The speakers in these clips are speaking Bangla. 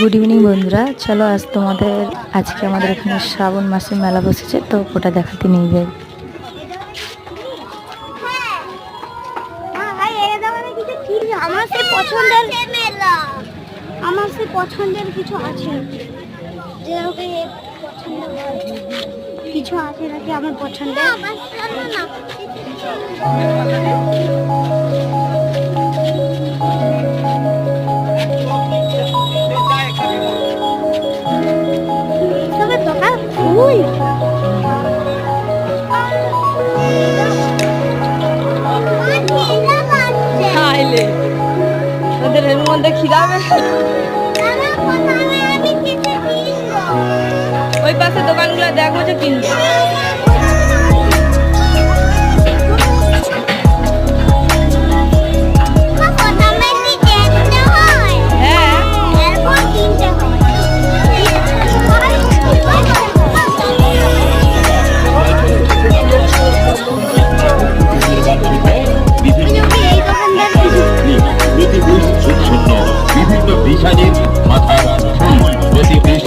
গুড ইভিনিং বন্ধুরা, চলো আজকে আমাদের এখানে শ্রাবণ মাসে মেলা বসেছে, তো ওটা দেখাতে নিয়ে যাই। আমার সে পছন্দের কিছু আছে, কিছু আছে নাকি আমার পছন্দের। তবে দোকান ফুল ওদের এর মধ্যে খিদাবে। ওই পাশে দোকানগুলো দেখো যে কিনবে। বিভিন্ন ডিজাইনের মাথার ঝুল প্রতি পিস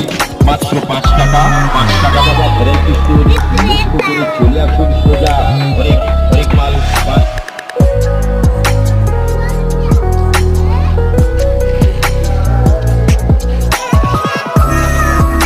মাত্র 5 টাকা। 5 টাকা বাবা ভ্যারাইটি স্টোর লক্ষ্য করে চলে আসুন।